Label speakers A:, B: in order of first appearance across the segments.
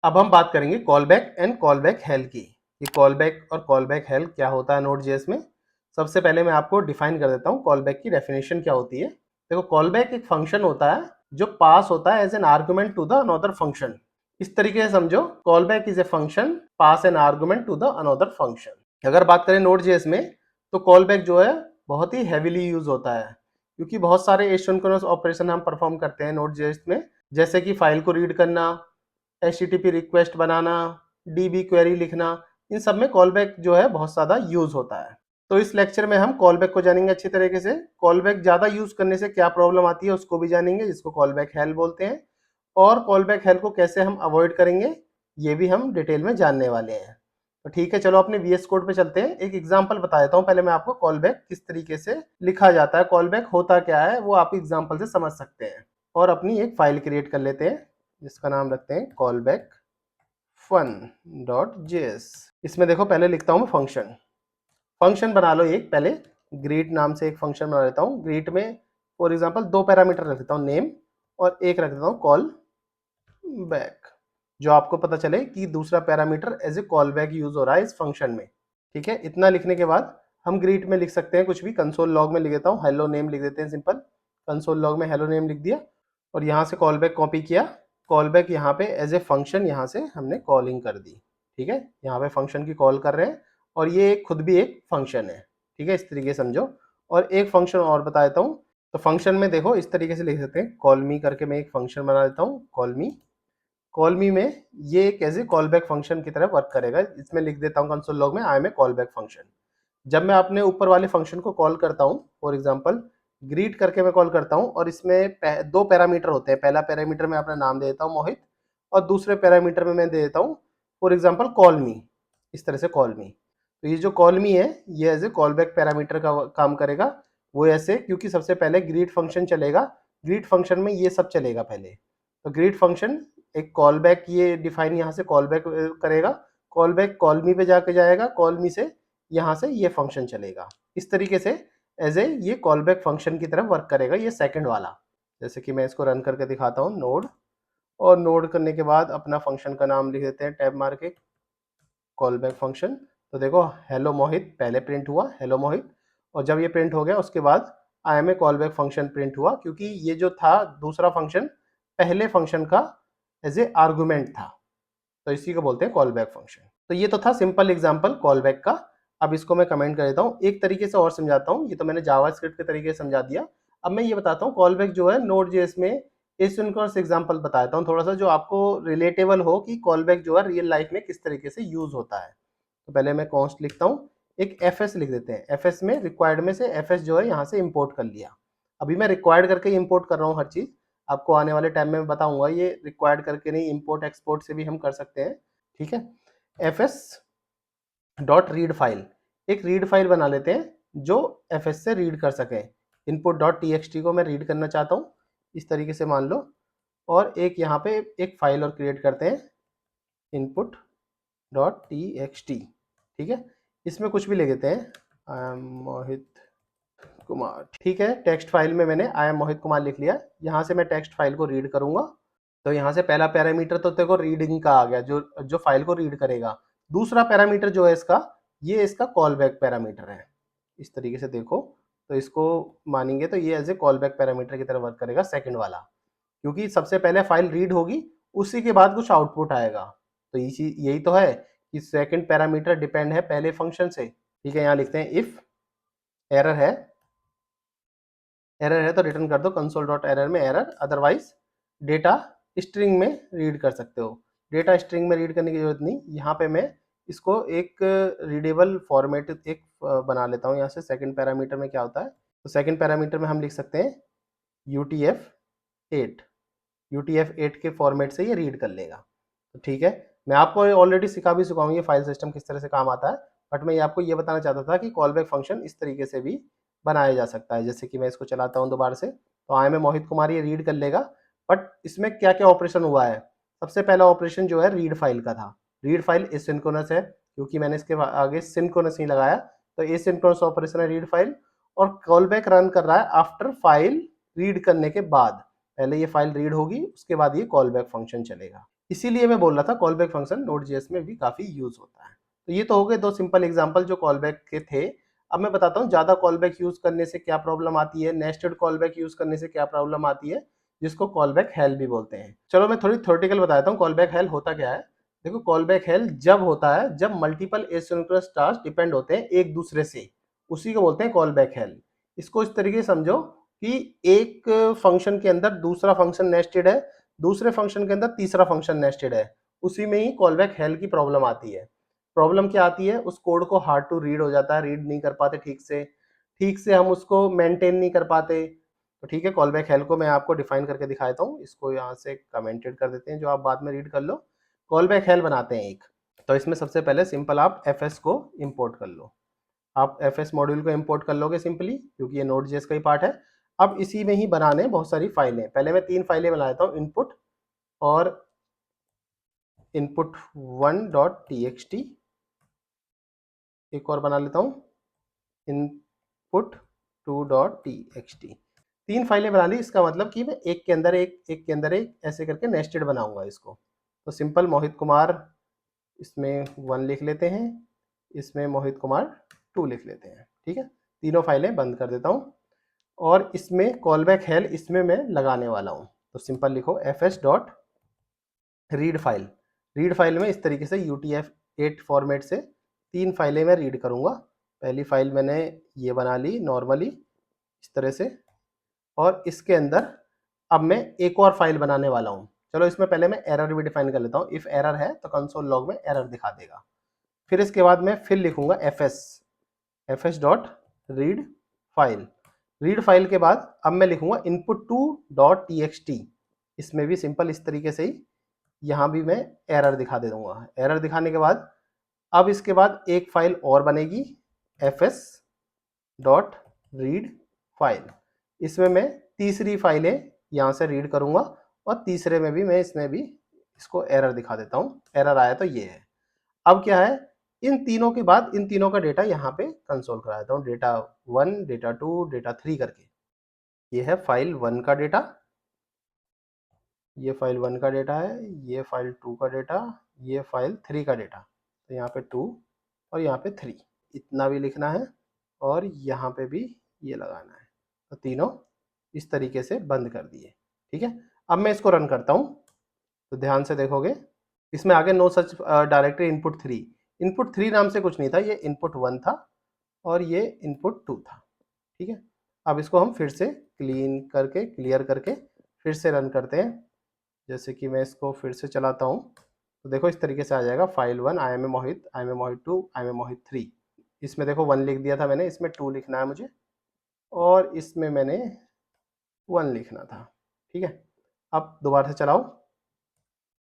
A: अब हम बात करेंगे call back and call back hello की, कि कॉल बैक और कॉल बैक हेल क्या होता है नोड.जेएस में। सबसे पहले मैं आपको डिफाइन कर देता हूँ कॉल बैक की डेफिनेशन क्या होती है। देखो, कॉल बैक एक फंक्शन होता है जो पास होता है as an argument to the another function. इस तरीके से समझो, call back is a function pass an argument to the another function. अगर बात करें नोड.जेएस में, तो कॉल बैक जो है बहुत ही हैवीली यूज होता है, क्योंकि बहुत सारे एसिंक्रोनस ऑपरेशन हम परफॉर्म करते हैं नोड.जेएस में, जैसे कि फाइल को रीड करना, HTTP रिक्वेस्ट बनाना, DB क्वेरी लिखना। इन सब में कॉल बैक जो है बहुत ज़्यादा यूज होता है। तो इस लेक्चर में हम कॉल बैक को जानेंगे अच्छी तरीके से। कॉल बैक ज़्यादा यूज करने से क्या प्रॉब्लम आती है उसको भी जानेंगे, जिसको कॉल बैक हेल बोलते हैं। और कॉल बैक हेल को कैसे हम अवॉइड करेंगे ये भी हम डिटेल में जानने वाले हैं। तो ठीक है, चलो अपने VS कोड पे चलते हैं। एक एग्जांपल बता देता हूँ पहले मैं आपको, कॉल बैक किस तरीके से लिखा जाता है, कॉल बैक होता क्या है वो आप एग्जांपल से समझ सकते हैं। और अपनी एक फाइल क्रिएट कर लेते हैं जिसका नाम रखते हैं कॉल बैक fun.js। इसमें देखो पहले लिखता हूँ मैं फंक्शन बना लो एक, पहले ग्रीट नाम से एक फंक्शन बना लेता हूँ। ग्रीट में फॉर एग्जांपल 2 पैरामीटर रख देता हूँ, नेम, और एक रख देता हूँ कॉल बैक, जो आपको पता चले कि दूसरा parameter as a call back use हो रहा है इस फंक्शन में। ठीक है, इतना लिखने के बाद हम ग्रीट में लिख सकते हैं कुछ भी। कंसोल लॉग में लिख देता हूँ हेलो नेम, लिख देते हैं सिंपल। कंसोल लॉग में हेलो नेम लिख दिया, और यहाँ से कॉल बैक कॉपी किया। कॉल बैक यहाँ पे एज ए फंक्शन यहाँ से हमने कॉलिंग कर दी। ठीक है, यहाँ पे फंक्शन की कॉल कर रहे हैं, और ये खुद भी एक फंक्शन है। ठीक है, इस तरीके से समझो। और एक फंक्शन और बता देता हूँ। तो फंक्शन में देखो इस तरीके से लिख सकते हैं, कॉल मी करके मैं एक फंक्शन बना देता हूँ, कॉल मी। कॉल मी में ये एक ऐसे कॉल बैक फंक्शन की तरह वर्क करेगा। इसमें लिख देता हूँ कंसोल लॉग में I M a call back function. जब मैं अपने ऊपर वाले फंक्शन को कॉल करता हूँ, फॉर एग्जांपल ग्रीट करके मैं कॉल करता हूँ, और इसमें 2 पैरामीटर होते हैं। पहला पैरामीटर मैं अपना नाम दे देता हूँ मोहित, और दूसरे पैरामीटर में मैं दे देता हूँ फॉर एग्जांपल कॉल मी। इस तरह से कॉल मी। तो ये जो कॉल मी है ये as a call back parameter का काम करेगा। वो ऐसे, क्योंकि सबसे पहले ग्रीट फंक्शन चलेगा, ग्रीट फंक्शन में ये सब चलेगा पहले। तो ग्रीट फंक्शन एक कॉल बैक, ये डिफाइन यहाँ से कॉल बैक करेगा, कॉल बैक कॉल मी पे जाके जाएगा, कॉल मी से यहाँ से ये फंक्शन चलेगा। इस तरीके से एज ए ये कॉल बैक फंक्शन की तरह वर्क करेगा ये सेकंड वाला। जैसे कि मैं इसको रन करके दिखाता हूँ, नोड, और नोड करने के बाद अपना फंक्शन का नाम लिख देते हैं टैब मार के, कॉल बैक फंक्शन। तो देखो हेलो मोहित पहले प्रिंट हुआ, हेलो मोहित, और जब ये प्रिंट हो गया उसके बाद I M a call back function print हुआ, क्योंकि ये जो था दूसरा फंक्शन पहले फंक्शन का एज ए आर्गुमेंट था। तो इसी को बोलते हैं कॉल बैक फंक्शन। तो ये तो था सिंपल एग्जांपल कॉल बैक का। अब इसको मैं कमेंट कर देता हूँ, एक तरीके से और समझाता हूँ। ये तो मैंने जावास्क्रिप्ट के तरीके से समझा दिया। अब मैं ये बताता हूँ कॉल बैक जो है नोड.जेएस में एसिंक्रोनस एग्जांपल बताता हूँ थोड़ा सा, जो आपको रिलेटेबल हो कि कॉल बैक जो है रियल लाइफ में किस तरीके से यूज होता है। तो पहले मैं कॉन्स्ट लिखता हूँ, एक fs लिख देते हैं। fs में रिक्वायर्ड में से fs जो है यहाँ से इंपोर्ट कर लिया। अभी मैं रिक्वायर्ड करके इंपोर्ट कर रहा हूँ हर चीज। आपको आने वाले टाइम में बताऊंगा ये रिक्वायर्ड करके नहीं, इंपोर्ट एक्सपोर्ट से भी हम कर सकते हैं। ठीक है, fs डॉट रीड फाइल, एक रीड फाइल बना लेते हैं जो fs से रीड कर सके। इनपुट डॉट txt को मैं रीड करना चाहता हूँ, इस तरीके से मान लो। और एक यहाँ पे एक फाइल और क्रिएट करते हैं, इनपुट डॉट txt। ठीक है, इसमें कुछ भी ले देते हैं, आई एम मोहित कुमार। ठीक है, टेक्स्ट फाइल में मैंने आई एम मोहित कुमार लिख लिया। यहाँ से मैं टेक्स्ट फाइल को रीड करूंगा। तो यहाँ से पहला पैरामीटर तो देखो रीडिंग का आ गया, जो जो फाइल को रीड करेगा। दूसरा पैरामीटर जो है इसका, ये इसका कॉल बैक पैरामीटर है। इस तरीके से देखो, तो इसको मानेंगे तो ये as a call back parameter की तरह वर्क करेगा सेकंड वाला, क्योंकि सबसे पहले फाइल रीड होगी, उसी के बाद कुछ आउटपुट आएगा। तो यही तो है कि सेकंड पैरामीटर डिपेंड है पहले फंक्शन से। ठीक है, यहाँ लिखते हैं इफ एरर है, एरर है तो रिटर्न कर दो कंसोल डॉट एरर में एरर, अदरवाइज डेटा स्ट्रिंग में रीड कर सकते हो। डेटा स्ट्रिंग में रीड करने की जरूरत नहीं। यहाँ पे मैं इसको एक रीडेबल फॉर्मेट एक बना लेता हूँ। यहाँ से सेकंड पैरामीटर में क्या होता है, तो सेकंड पैरामीटर में हम लिख सकते हैं UTF-8, UTF-8 के फॉर्मेट से ये रीड कर लेगा। तो ठीक है, मैं आपको ऑलरेडी सिखा ये फाइल सिस्टम किस तरह से काम आता है, बट मैं आपको ये बताना चाहता था कि कॉल बैक फंक्शन इस तरीके से भी बनाया जा सकता है। जैसे कि मैं इसको चलाता हूँ दोबारा से, तो आई में मोहित कुमार ये रीड कर लेगा। बट इसमें क्या क्या ऑपरेशन हुआ है, सबसे पहला ऑपरेशन जो है रीड फाइल का था। रीड फाइल एसिंक्रोनस है, क्योंकि मैंने इसके आगे सिंक्रोनस नहीं लगाया, तो एसिंक्रोनस ऑपरेशन है रीड फाइल। और कॉल बैक रन कर रहा है आफ्टर फाइल रीड करने के बाद। पहले ये फाइल रीड होगी, उसके बाद ये कॉल बैक फंक्शन चलेगा। इसीलिए मैं बोल रहा था call back function node JS में भी काफ़ी यूज़ होता है। तो ये तो हो गए दो सिंपल एग्जांपल जो कॉल बैक के थे। अब मैं बताता हूँ ज़्यादा कॉल बैक यूज़ करने से क्या प्रॉब्लम आती है, नेस्टेड कॉल बैक यूज़ करने से क्या प्रॉब्लम आती है, जिसको कॉल बैक हेल भी बोलते हैं। चलो मैं थोड़ी थ्योरेटिकल बताता हूँ कॉल बैक हेल होता क्या है। देखो कॉल बैक हेल जब होता है जब मल्टीपल एसिंक्रोनस टास्क डिपेंड होते हैं एक दूसरे से, उसी को बोलते हैं कॉल बैक हेल। इसको इस तरीके से समझो कि एक फंक्शन के अंदर दूसरा फंक्शन नेस्टेड है, दूसरे फंक्शन के अंदर तीसरा फंक्शन नेस्टेड है, उसी में ही कॉल बैक हेल की प्रॉब्लम आती है। प्रॉब्लम क्या आती है, उस कोड को हार्ड टू रीड हो जाता है, रीड नहीं कर पाते ठीक से हम उसको मेंटेन नहीं कर पाते। तो ठीक है, कॉल बैक हेल को मैं आपको डिफाइन करके दिखाता हूँ। इसको यहाँ से कमेंटेड कर देते हैं जो आप बाद में रीड कर लो। कॉल बैक हेल बनाते हैं एक, तो इसमें सबसे पहले सिंपल आप एफ को इम्पोर्ट कर लो। आप एफ मॉड्यूल को इम्पोर्ट कर लोगे सिंपली, क्योंकि ये नोड जेएस का ही पार्ट है। अब इसी में ही बनाने बहुत सारी फाइलें, पहले मैं 3 फाइलें बना लेता हूँ, इनपुट और input1.txt, एक और बना लेता हूँ input2.txt। 3 फाइलें बना ली, इसका मतलब कि मैं एक के अंदर एक के अंदर एक ऐसे करके नेस्टेड बनाऊंगा इसको। तो सिंपल मोहित कुमार, इसमें 1 लिख लेते हैं, इसमें मोहित कुमार 2 लिख लेते हैं। ठीक है, तीनों फाइलें बंद कर देता हूँ और इसमें कॉल बैक हेल इसमें मैं लगाने वाला हूँ। तो सिंपल लिखो fs dot read file. Read file में इस तरीके से UTF-8 फॉर्मेट से 3 फाइलें मैं रीड करूँगा। पहली फाइल मैंने ये बना ली नॉर्मली इस तरह से, और इसके अंदर अब मैं एक और फाइल बनाने वाला हूँ। चलो इसमें पहले मैं एरर भी डिफाइन कर लेता हूँ। इफ एरर है तो कंसोल लॉग में एरर दिखा देगा। फिर इसके बाद मैं फिर लिखूंगा fs dot read file. Read file के बाद अब मैं लिखूंगा input2.txt। इसमें भी सिंपल इस तरीके से ही यहाँ भी मैं एरर दिखा दे दूंगा। एरर दिखाने के बाद अब इसके बाद एक फाइल और बनेगी fs डॉट रीड फाइल। इसमें मैं तीसरी फाइलें यहाँ से रीड करूँगा और तीसरे में भी मैं इसमें भी इसको एरर दिखा देता हूँ। एरर आया तो ये है। अब क्या है, इन तीनों के बाद इन तीनों का डेटा यहाँ पे कंसोल करा देता हूँ, डेटा 1, डेटा 2, डेटा 3 करके। ये है फाइल 1 का डेटा, ये फाइल 1 का डेटा है, ये फाइल 2 का डेटा, ये फाइल 3 का डेटा। तो यहाँ पे 2 और यहाँ पे 3 इतना भी लिखना है और यहाँ पे भी ये लगाना है। तो तीनों इस तरीके से बंद कर दिए। ठीक है, अब मैं इसको रन करता हूँ तो ध्यान से देखोगे इसमें आगे नो सच डायरेक्टरी input3। input3 नाम से कुछ नहीं था, ये input1 था और ये input2 था। ठीक है, अब इसको हम फिर से क्लियर करके फिर से रन करते हैं। जैसे कि मैं इसको फिर से चलाता हूँ तो देखो इस तरीके से आ जाएगा file 1 I M A Mohit, I M A Mohit 2, I M A Mohit 3। इसमें देखो 1 लिख दिया था मैंने, इसमें 2 लिखना है मुझे और इसमें मैंने 1 लिखना था। ठीक है, अब दोबारा से चलाओ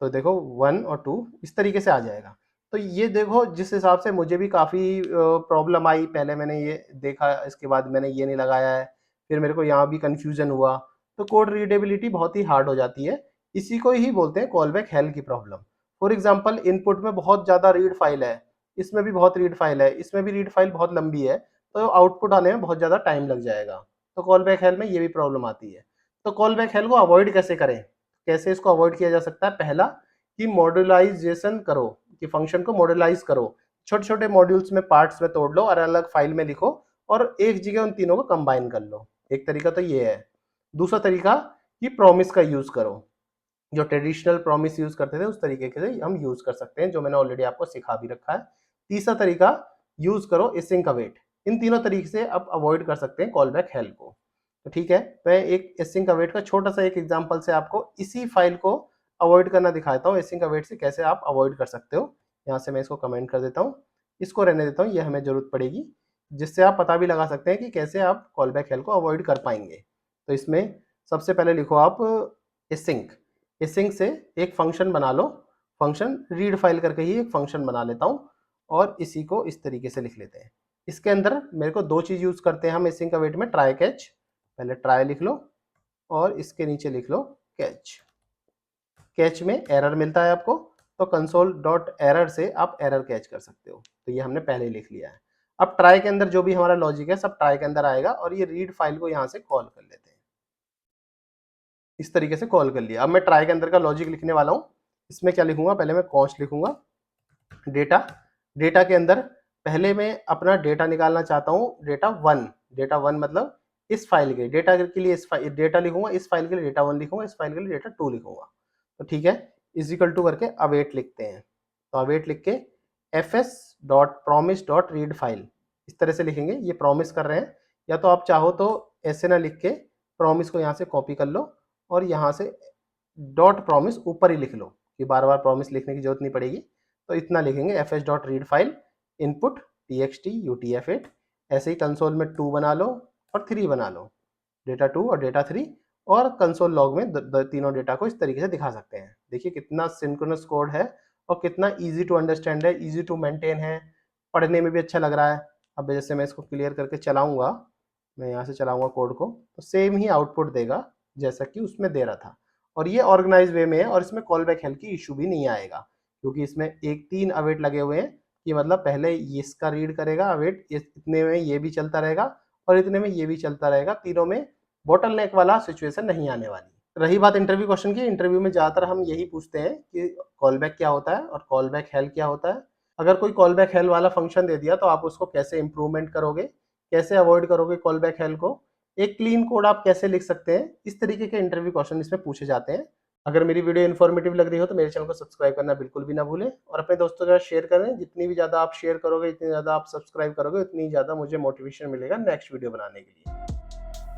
A: तो देखो 1 और 2 इस तरीके से आ जाएगा। तो ये देखो जिस हिसाब से मुझे भी काफ़ी प्रॉब्लम आई, पहले मैंने ये देखा, इसके बाद मैंने ये नहीं लगाया है, फिर मेरे को यहाँ भी कन्फ्यूजन हुआ, तो कोड रीडेबिलिटी बहुत ही हार्ड हो जाती है। इसी को ही बोलते हैं कॉल बैक हेल की प्रॉब्लम। फॉर एग्जाम्पल इनपुट में बहुत ज़्यादा रीड फाइल है, इसमें भी बहुत रीड फाइल है, इसमें भी रीड फाइल बहुत लंबी है, तो आउटपुट आने में बहुत ज़्यादा टाइम लग जाएगा। तो कॉल बैक हेल में ये भी प्रॉब्लम आती है। तो कॉल बैक हेल को अवॉइड कैसे करें, कैसे इसको अवॉइड किया जा सकता है? पहला कि मॉड्यूलाइजेशन करो, कि फंक्शन को मॉड्यूलाइज करो, छोटे छोटे मॉड्यूल्स में पार्ट्स में तोड़ लो और अलग फाइल में लिखो और एक जगह उन तीनों को कंबाइन कर लो। एक तरीका तो ये है। दूसरा तरीका कि प्रॉमिस का यूज करो, जो ट्रेडिशनल प्रॉमिस यूज करते थे उस तरीके से हम यूज कर सकते हैं, जो मैंने ऑलरेडी आपको सिखा भी रखा है। तीसरा तरीका यूज करो एसिंक अवेट। इन तीनों तरीके से आप अवॉइड कर सकते हैं कॉल बैक हेल को। तो ठीक है, मैं एक एसिंक अवेट का छोटा सा एक एग्जांपल से आपको इसी फाइल को अवॉइड करना दिखाता हूँ, एसिंक अवेट से कैसे आप अवॉइड कर सकते हो। यहाँ से मैं इसको कमेंट कर देता हूँ, इसको रहने देता हूँ, ये हमें जरूरत पड़ेगी, जिससे आप पता भी लगा सकते हैं कि कैसे आप कॉल बैक हेल को अवॉइड कर पाएंगे। तो इसमें सबसे पहले लिखो आप एसिंक। एसिंक से एक फंक्शन बना लो, फंक्शन रीड फाइल करके ही एक फंक्शन बना लेता हूँ और इसी को इस तरीके से लिख लेते हैं। इसके अंदर मेरे को 2 चीज़ यूज़ करते हैं हम एसिंक अवेट में, ट्राई कैच। पहले ट्राई लिख लो और इसके नीचे लिख लो कैच। कैच में एरर मिलता है आपको, तो कंसोल डॉट एरर से आप एरर कैच कर सकते हो। तो ये हमने पहले ही लिख लिया है। अब ट्राई के अंदर जो भी हमारा लॉजिक है सब ट्राई के अंदर आएगा और ये रीड फाइल को यहाँ से कॉल कर लेते हैं। इस तरीके से कॉल कर लिया। अब मैं ट्राई के अंदर का लॉजिक लिखने वाला हूँ, इसमें क्या लिखूंगा, पहले मैं कॉस्ट लिखूंगा, डेटा, डेटा के अंदर पहले मैं अपना डेटा निकालना चाहता हूँ, डेटा वन मतलब इस फाइल के डेटा के लिए इस फाइल डेटा लिखूंगा, इस फाइल के लिए डेटा वन लिखूंगा, इस फाइल के लिए डेटा टू लिखूंगा। तो ठीक है, इज इक्वल टू करके अवेट लिखते हैं। तो अवेट लिख के fs.promise.read फाइल इस तरह से लिखेंगे, ये प्रॉमिस कर रहे हैं। या तो आप चाहो तो ऐसे ना लिख के प्रॉमिस को यहाँ से कॉपी कर लो और यहाँ से डॉट प्रॉमिस ऊपर ही लिख लो कि बार बार प्रॉमिस लिखने की जरूरत नहीं पड़ेगी। तो इतना लिखेंगे fs.read file input txt utf8। ऐसे ही कंसोल में 2 बना लो और 3 बना लो, डेटा 2 और डेटा 3, और कंसोल लॉग में तीनों डेटा को इस तरीके से दिखा सकते हैं। देखिए कितना सिंक्रोनस कोड है और कितना इजी टू अंडरस्टैंड है, इजी टू मेंटेन है, पढ़ने में भी अच्छा लग रहा है। अब जैसे मैं इसको क्लियर करके चलाऊंगा, मैं यहाँ से चलाऊंगा कोड को, तो सेम ही आउटपुट देगा जैसा कि उसमें दे रहा था। और ये ऑर्गेनाइज वे में है और इसमें कॉल बैक हेल्प की इशू भी नहीं आएगा, क्योंकि इसमें एक 3 अवेट लगे हुए हैं कि मतलब पहले इसका रीड करेगा अवेट, इतने में ये भी चलता रहेगा और इतने में ये भी चलता रहेगा, तीनों में बोटल नेक वाला सिचुएशन नहीं आने वाली। रही बात इंटरव्यू क्वेश्चन की, इंटरव्यू में ज़्यादातर हम यही पूछते हैं कि कॉल बैक क्या होता है और कॉल बैक हेल्प क्या होता है। अगर कोई कॉल बैक हेल्प वाला फंक्शन दे दिया तो आप उसको कैसे इंप्रूवमेंट करोगे, कैसे अवॉइड करोगे कॉल बैक हेल्प को, एक क्लीन कोड आप कैसे लिख सकते हैं, इस तरीके के इंटरव्यू क्वेश्चन इसमें पूछे जाते हैं। अगर मेरी वीडियो इन्फॉर्मेटिव लग रही हो तो मेरे चैनल को सब्सक्राइब करना बिल्कुल भी ना भूलें और अपने दोस्तों के साथ शेयर करें। जितनी भी ज़्यादा आप शेयर करोगे, जितनी ज़्यादा आप सब्सक्राइब करोगे, उतनी ज़्यादा मुझे मोटिवेशन मिलेगा नेक्स्ट वीडियो बनाने के लिए।